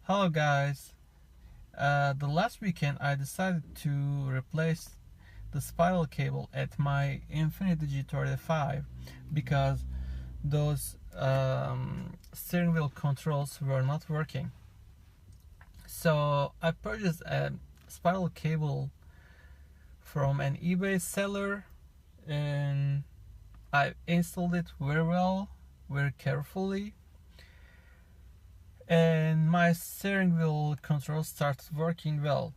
Hello guys. The last weekend I decided to replace the spiral cable at my Infiniti g35 because those steering wheel controls were not working. So I purchased a spiral cable from an eBay seller and I installed it very well, very carefully, and my steering wheel control started working well,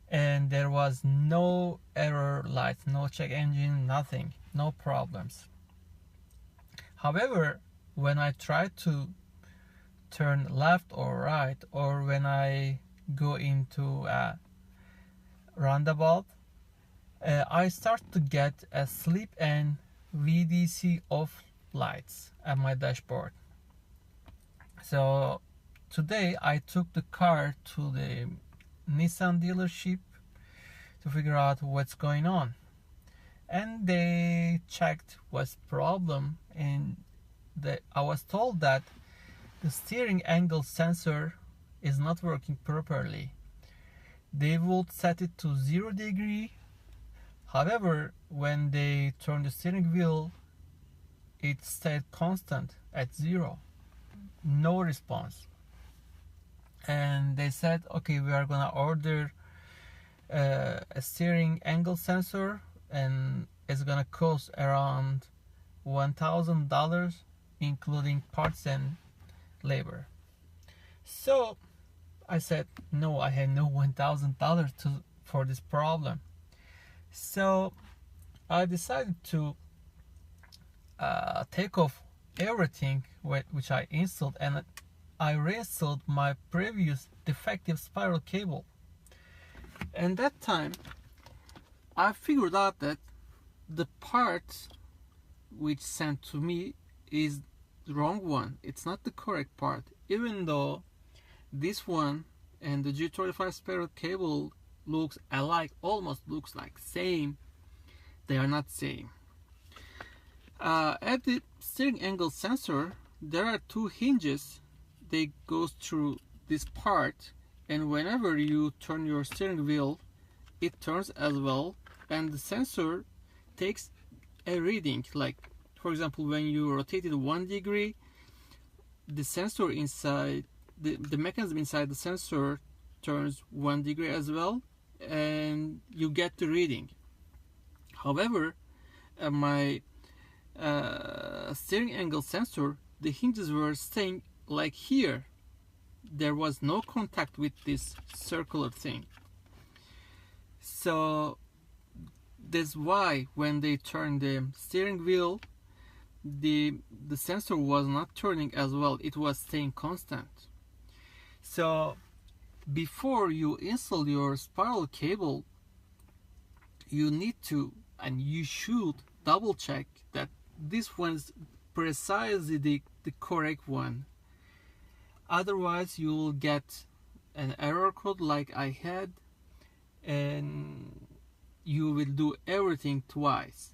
and there was no error light, no check engine, nothing, no problems. However, when I tried to turn left or right, or when I go into a roundabout, I start to get a sleep and VDC off lights at my dashboard. So today I took the car to the Nissan dealership to figure out what's going on, and they checked what's the problem, and I was told that the steering angle sensor is not working properly. They would set it to 0 degree. However, when they turn the steering wheel, it stayed constant at 0. No response. And they said, okay, we are gonna order a steering angle sensor, and it's gonna cost around $1,000, including parts and labor. So I said, no, I had no $1,000 for this problem. So I decided to take off everything which I installed, and I reinstalled my previous defective spiral cable. And that time I figured out that the part which sent to me is the wrong one. It's not the correct part, even though this one and the G35 spiral cable looks alike, almost looks like same. They are not same. At the steering angle sensor, there are two hinges. They go through this part, and whenever you turn your steering wheel, it turns as well, and the sensor takes a reading. Like, for example, when you rotate it 1 degree, the sensor inside the mechanism inside the sensor turns 1 degree as well, and you get the reading. However, my steering angle sensor, the hinges were staying like here. There was no contact with this circular thing. So that's why when they turned the steering wheel, the sensor was not turning as well. It was staying constant. So before you install your spiral cable, you need to, and you should, double check that this one's precisely the correct one. Otherwise you will get an error code like I had, and you will do everything twice.